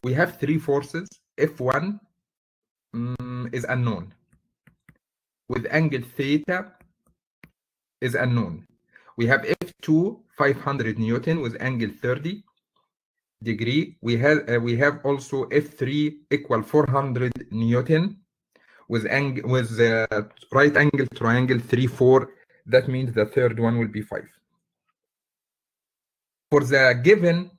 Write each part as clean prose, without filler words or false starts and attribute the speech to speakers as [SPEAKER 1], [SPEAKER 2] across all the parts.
[SPEAKER 1] we have three forces. F1 is unknown, with angle theta is unknown. We have F2 500 Newton with angle 30 degree. We have also F3 equal 400 Newton with right angle triangle 3 4. That means the third one will be 5. For the given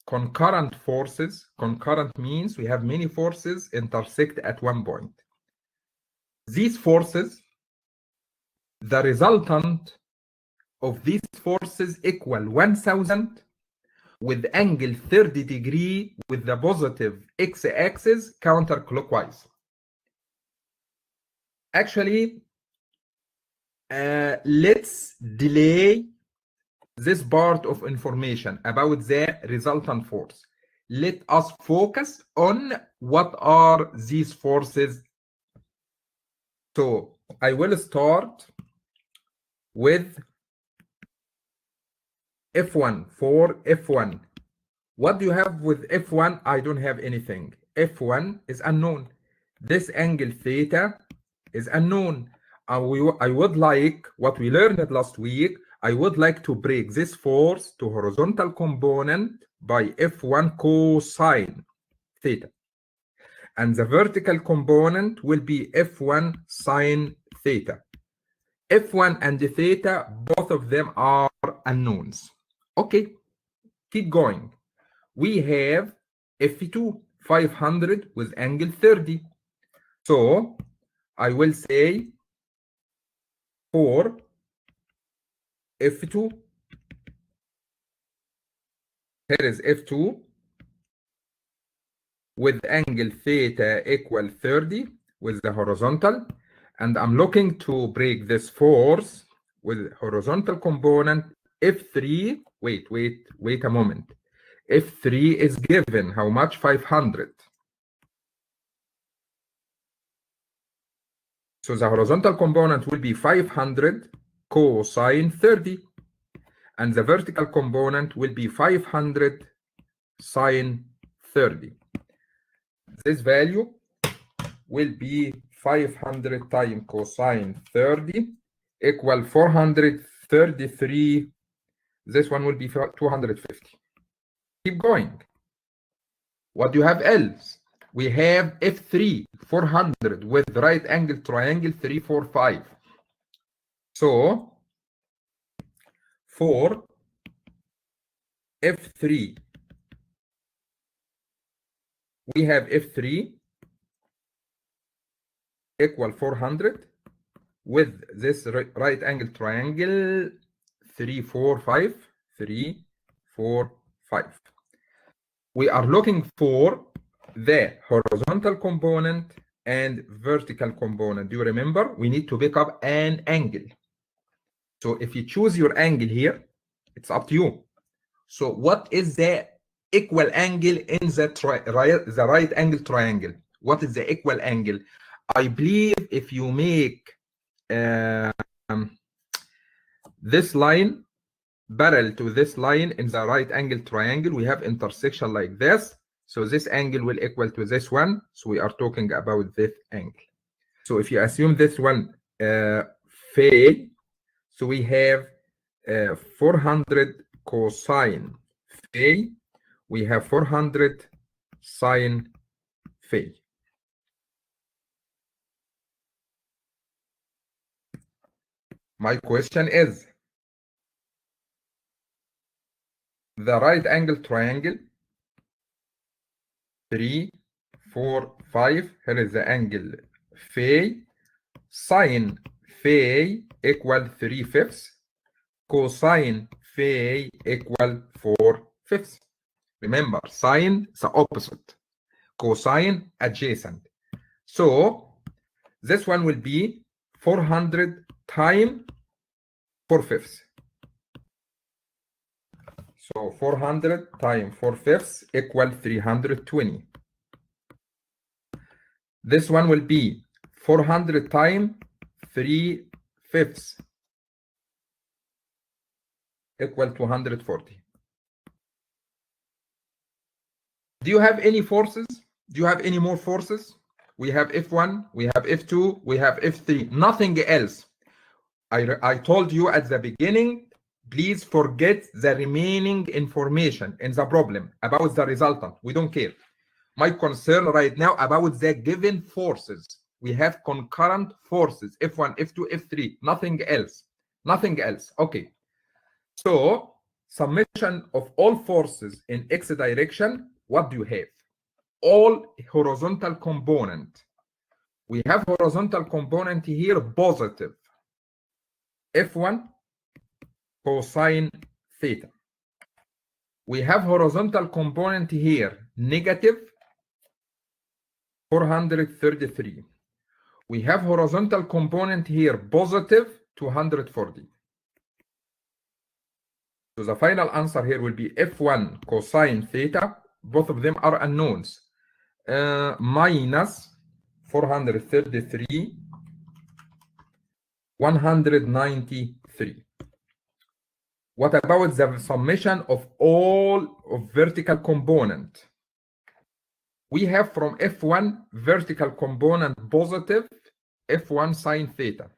[SPEAKER 1] concurrent forces, concurrent means we have many forces intersect at one point. These forces, the resultant of these forces equal 1000 with angle 30 degree with the positive x-axis counterclockwise. Actually, let's delay this part of information about the resultant force. Let us focus on what are these forces. So I will start with F1. For F1, what do you have with F1? I don't have anything. F1 is unknown. This angle theta is unknown. I would like, what we learned last week, I would like to break this force to horizontal component by F1 cosine theta. And the vertical component will be F1 sine theta. F1 and theta, both of them are unknowns. Okay, keep going. We have F2 500 with angle 30. So I will say for F2, here is F2 with angle theta equal 30 with the horizontal, and I'm looking to break this force with horizontal component F3. Wait a moment. F3 is given how much? 500. So the horizontal component will be 500 cosine 30, and the vertical component will be 500 sine 30. This value will be 500 times cosine 30 equal 433. This one will be 250. Keep going. What do you have else? We have F3 400 with right angle triangle 3 4 5. So for F3, we have F3 equal 400 with this right angle triangle 3 4 5 3 4 5. We are looking for the horizontal component and vertical component. Do you remember? We need to pick up an angle. So if you choose your angle here, it's up to you. So what is the equal angle in the right angle triangle? What is the equal angle? I believe if you make this line parallel to this line in the right angle triangle, we have intersection like this. So this angle will equal to this one. So we are talking about this angle. So if you assume this one fail, so we have 400 cosine phi, we have 400 sine phi. My question is, the right angle triangle 3 4 5, here is the angle phi, sine phi equal 3/5, cosine phi equal 4/5. Remember, sine is the opposite, cosine adjacent. So this one will be 400 times 4/5. So 400 times 4/5 equal 320. This one will be 400 times 3/5 equal 240. Do you have any forces? Do you have any more forces? We have F1, we have F2, we have F3, nothing else. I told you at the beginning, please forget the remaining information in the problem about the resultant. We don't care. My concern right now about the given forces. We have concurrent forces, F1, F2, F3, nothing else. Nothing else. Okay. So summation of all forces in X direction, what do you have? All horizontal component. We have horizontal component here positive. F1 cosine theta. We have horizontal component here negative 433. We have horizontal component here positive 240. So the final answer here will be F1 cosine theta. Both of them are unknowns. Minus 433, 193. What about the summation of all of vertical component? We have from F1 vertical component positive F1 sine theta.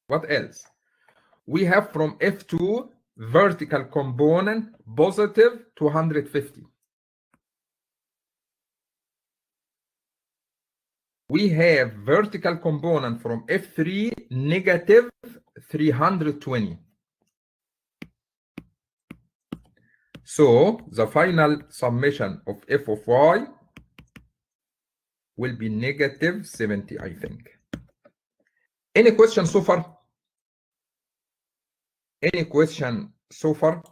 [SPEAKER 1] What else? We have from F2 vertical component positive 250. We have vertical component from F3 negative 320. So the final summation of f of y will be negative 70, I think. Any question so far? Any question so far?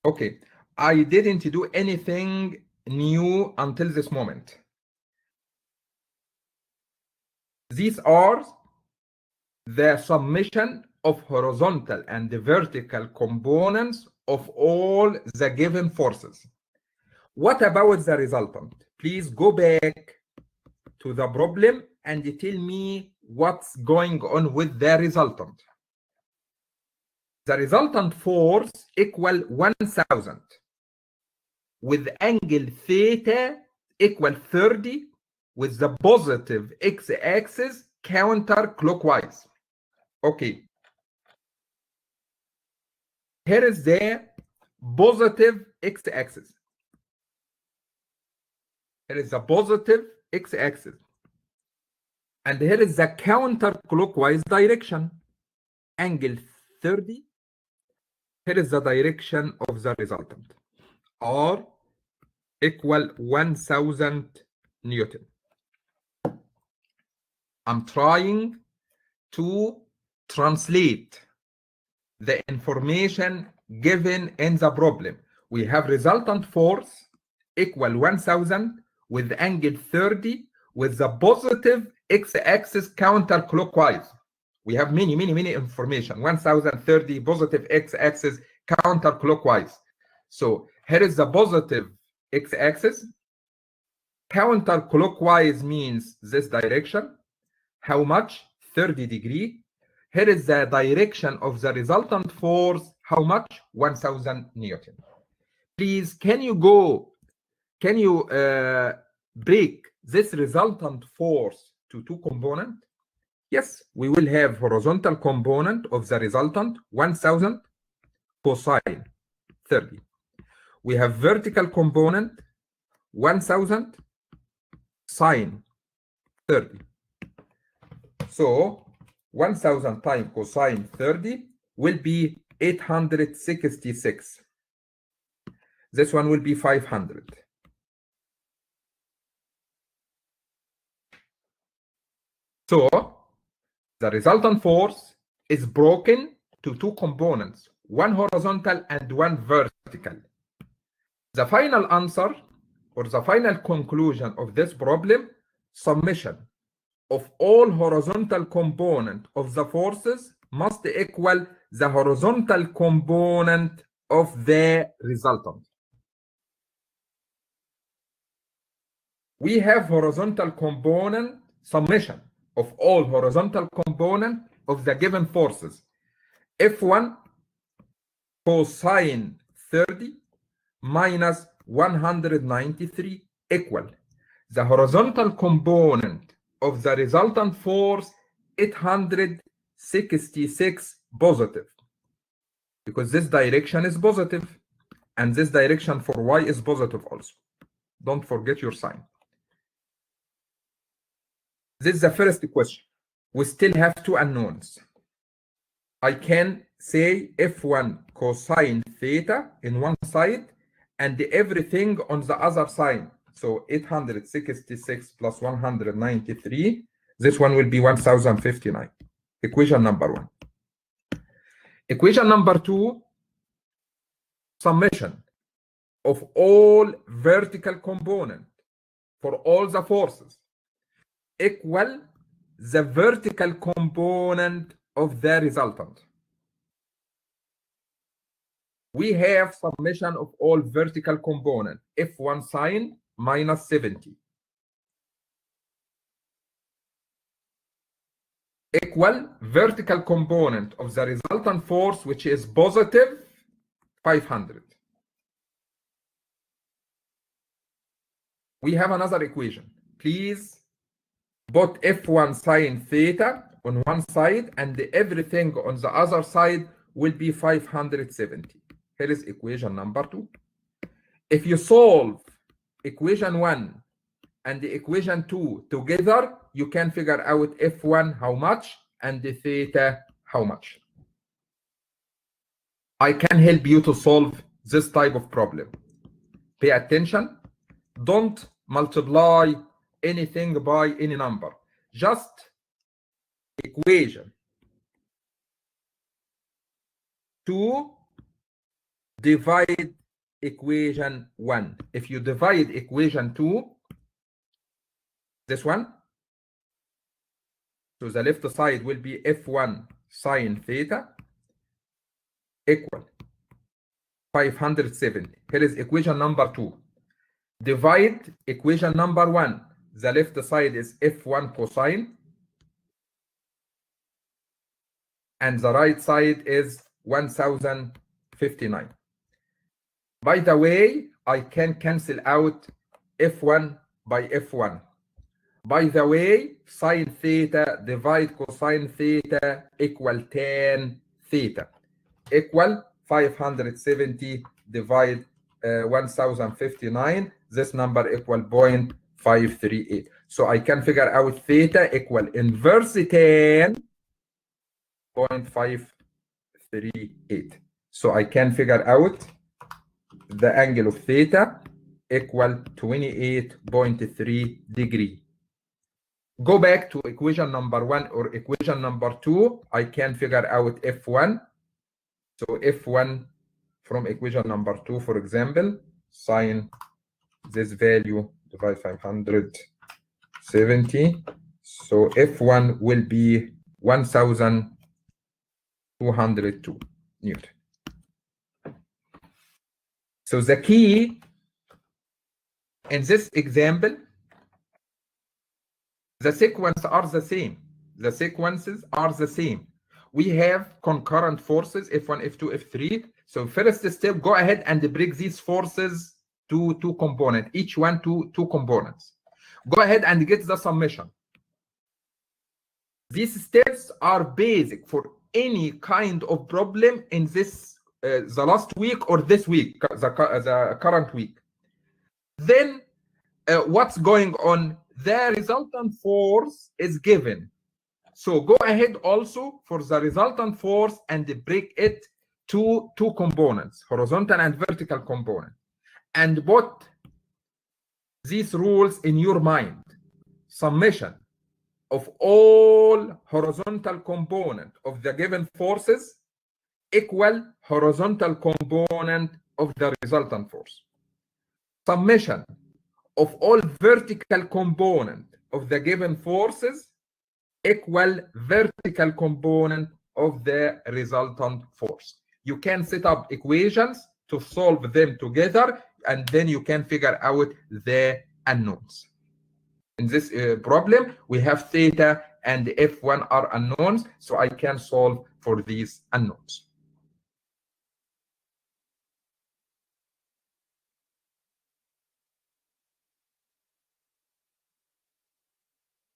[SPEAKER 1] Okay, I didn't do anything new until this moment. These are the summation of horizontal and the vertical components of all the given forces. What about the resultant? Please go back to the problem and tell me what's going on with the resultant. The resultant force equal 1000 with angle theta equal 30 with the positive x-axis counterclockwise. Okay. Here is the positive x-axis. Here is the positive x-axis. And here is the counterclockwise direction. Angle 30. Here is the direction of the resultant. R equal 1000 Newton. I'm trying to translate the information given in the problem. We have resultant force equal 1000 with angle 30 with the positive x-axis counterclockwise. We have many information. 1030 positive x-axis counterclockwise. So here is the positive x-axis. Counterclockwise means this direction. How much? 30 degree. Here is the direction of the resultant force. How much? 1000 Newton. Please, can you break this resultant force to two components? Yes, we will have horizontal component of the resultant 1000 cosine 30. We have vertical component 1000 sine 30. So 1000 times cosine 30 will be 866. This one will be 500. So the resultant force is broken to two components, one horizontal and one vertical. The final answer or the final conclusion of this problem, summation of all horizontal component of the forces must equal the horizontal component of the resultant. we have horizontal component summation of all horizontal component of the given forces. F1 cosine 30 minus 193 equal the horizontal component of the resultant force 866 positive, because this direction is positive and this direction for y is positive also. Don't forget your sign. This is the first question. We still have two unknowns. I can say F1 cosine theta in one side and everything on the other side. So 866 plus 193, this one will be 1059. Equation number one. Equation number two, summation of all vertical component for all the forces equal the vertical component of the resultant. We have summation of all vertical component, F1 sine minus 70 equal vertical component of the resultant force, which is positive 500. We have another equation. Please put F1 sine theta on one side and everything on the other side will be 570. Here is equation number two. If you solve equation one and the equation two together, you can figure out F1 how much and the theta how much. I can help you to solve this type of problem. Pay attention. Don't multiply anything by any number. Just equation 2 divide equation 1. If you divide equation 2, this one, so the left side will be F1 sine theta equal 570. Here is equation number 2. Divide equation number 1. The left side is F1 cosine and the right side is 1059. By the way, I can cancel out F1 by F1. By the way, sine theta divide cosine theta equal tan theta equal 570 divide 1059. This number equal 0.538. So I can figure out theta equal inverse tan 0.538. So I can figure out the angle of theta equal 28.3 degree. Go back to equation number 1 or equation number 2. I can figure out F1. So F1 from equation number 2, for example, sine this value divide 570. So F1 will be 1202 Newton. So the key in this example, the sequences are the same. The sequences are the same. We have concurrent forces, F1, F2, F3. So first step, go ahead and break these forces to two components, each one to two components. Go ahead and get the summation. These steps are basic for any kind of problem in this, the last week or this week, the current week. Then what's going on? The resultant force is given. So go ahead also for the resultant force and break it to two components, horizontal and vertical component. And put these rules in your mind. Summation of all horizontal component of the given forces equal horizontal component of the resultant force. Summation of all vertical component of the given forces equal vertical component of the resultant force. You can set up equations to solve them together, and then you can figure out the unknowns. In this problem, we have theta and F1 are unknowns, so I can solve for these unknowns.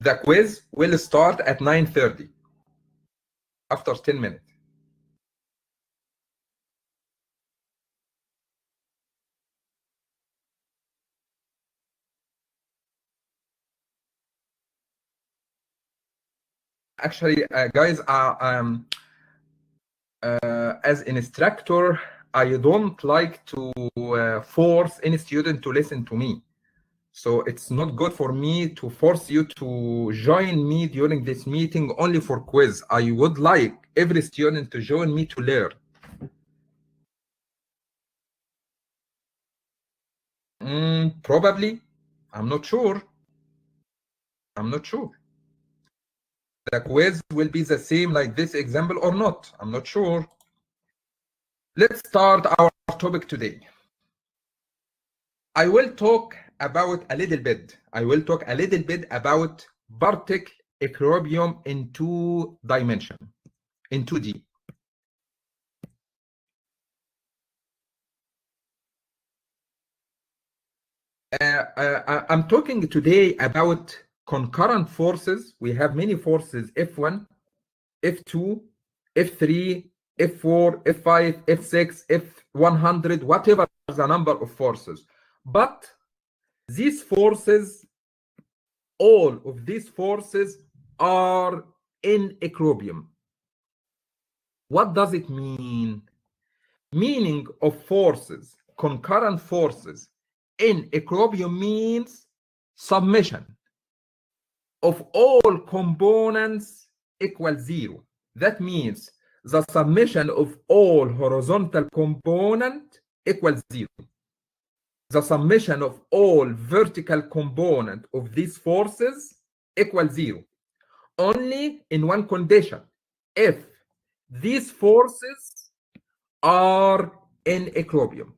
[SPEAKER 1] The quiz will start at 9:30, after 10 minutes. Actually, guys, as an instructor, I don't like to force any student to listen to me. So it's not good for me to force you to join me during this meeting only for quiz. I would like every student to join me to learn. Probably. I'm not sure. I'm not sure. The quiz will be the same like this example or not. I'm not sure. Let's start our topic today. I will talk about a little bit. I will talk a little bit about particle equilibrium in 2 dimension, in 2D. I'm talking today about concurrent forces. We have many forces, F1, F2, F3, F4, F5, F6, F100, whatever the number of forces. But these forces, all of these forces are in equilibrium. What does it mean? Meaning of forces, concurrent forces in equilibrium means summation of all components equals 0. That means the summation of all horizontal component equals 0. The summation of all vertical component of these forces equals 0. Only in one condition, if these forces are in equilibrium.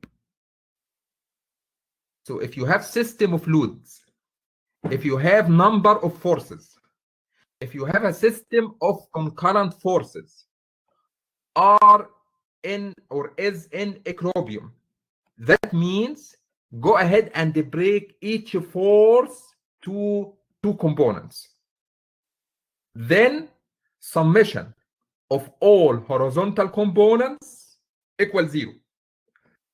[SPEAKER 1] So if you have system of fluids, if you have number of forces, if you have a system of concurrent forces are in or is in equilibrium, that means go ahead and break each force to 2 components. Then summation of all horizontal components equals 0.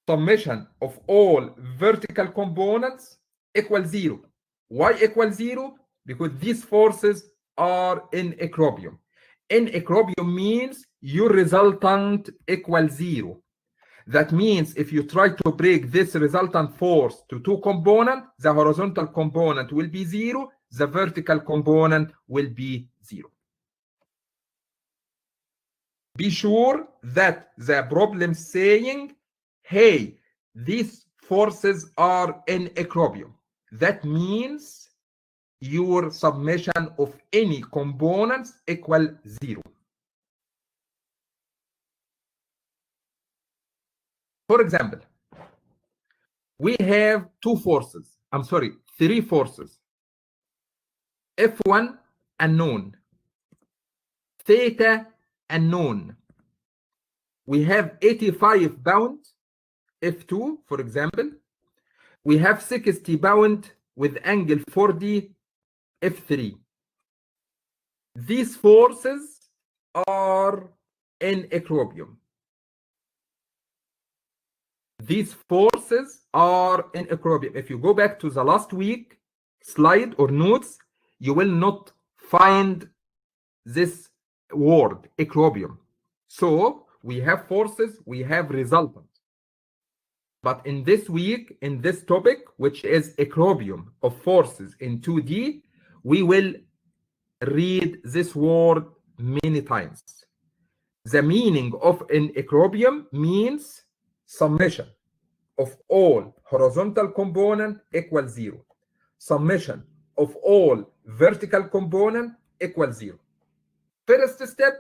[SPEAKER 1] Summation of all vertical components equals 0. Why equals 0? Because these forces are in equilibrium. In equilibrium means your resultant equals 0. That means if you try to break this resultant force to 2 components, the horizontal component will be 0, the vertical component will be 0. Be sure that the problem saying, hey, these forces are in equilibrium. That means your summation of any components equal 0. For example, we have 3 forces. F1 unknown, theta unknown. We have 85 pound, F2, for example. We have 60 pound with angle 40, F3. These forces are in equilibrium. These forces are in equilibrium. If you go back to the last week slide or notes, you will not find this word, equilibrium. So we have forces, we have resultant. But in this week, in this topic, which is equilibrium of forces in 2D, we will read this word many times. The meaning of an equilibrium means summation of all horizontal component equals 0. Summation of all vertical component equals 0. First step,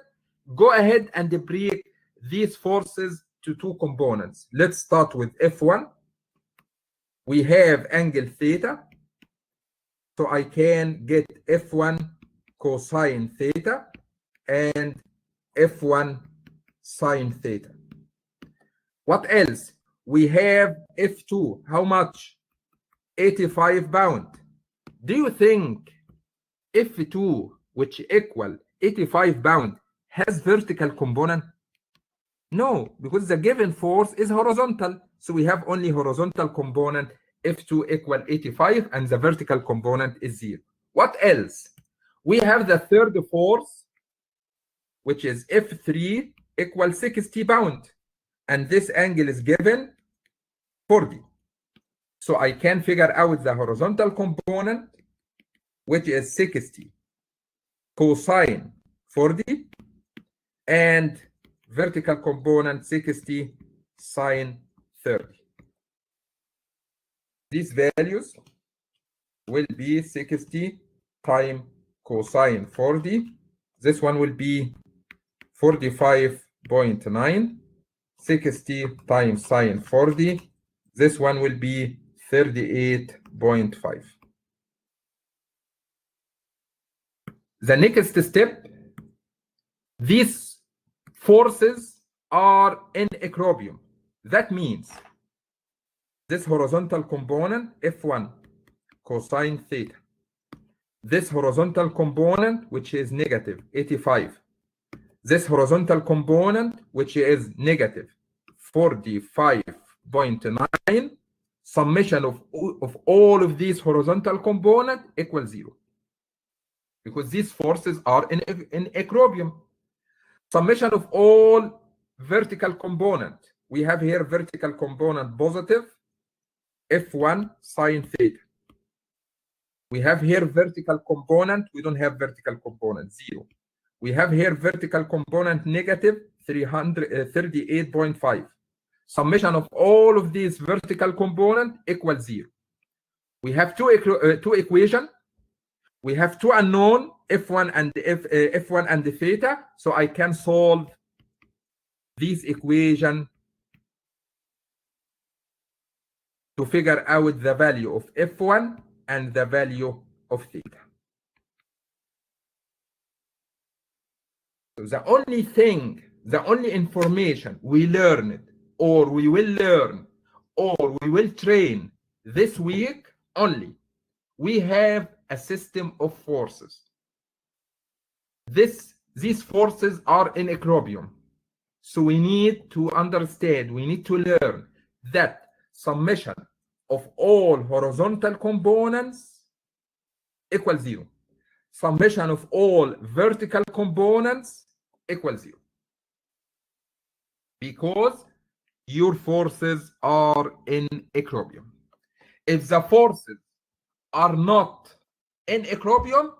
[SPEAKER 1] go ahead and break these forces to 2 components. Let's start with F1. We have angle theta. So I can get F1 cosine theta and F1 sine theta. What else? We have F2. How much? 85 pound. Do you think F2, which equal 85 pound, has vertical component? No, because the given force is horizontal. So we have only horizontal component, F2 equal 85, and the vertical component is 0. What else? We have the third force, which is F3 equal 60 pound. And this angle is given 40. So I can figure out the horizontal component, which is 60 cosine 40, and vertical component 60 sine 30. These values will be 60 times cosine 40. This one will be 45.9. 60 times sine 40. This one will be 38.5. The next step, these forces are in equilibrium. That means this horizontal component, F1 cosine theta, this horizontal component, which is negative 85, this horizontal component, which is negative 45.9, summation of all of these horizontal components equals 0. Because these forces are in equilibrium. Summation of all vertical component. We have here vertical component positive, F1 sine theta. We have here vertical component, we don't have vertical component, 0. We have here vertical component negative 38.5. Summation of all of these vertical component equals 0. We have two equations. We have two unknown, F1 and F1 and theta, so I can solve this equation to figure out the value of F1 and the value of theta. So the only thing, the only information we learned, or we will learn, or we will train this week only, we have a system of forces. These forces are in equilibrium. So we need to understand, we need to learn that summation of all horizontal components equals 0. Summation of all vertical components equals 0. Because your forces are in equilibrium. If the forces are not in equilibrium,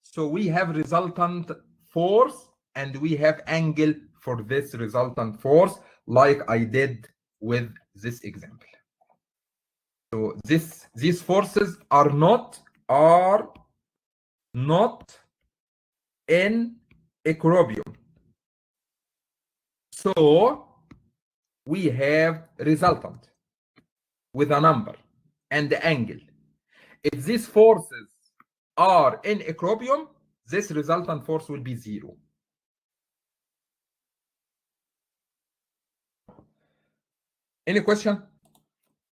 [SPEAKER 1] so we have resultant force and we have angle for this resultant force, like I did with this example. So these forces are not in equilibrium. So we have resultant with a number and the angle. If these forces are in equilibrium, this resultant force will be 0. Any question?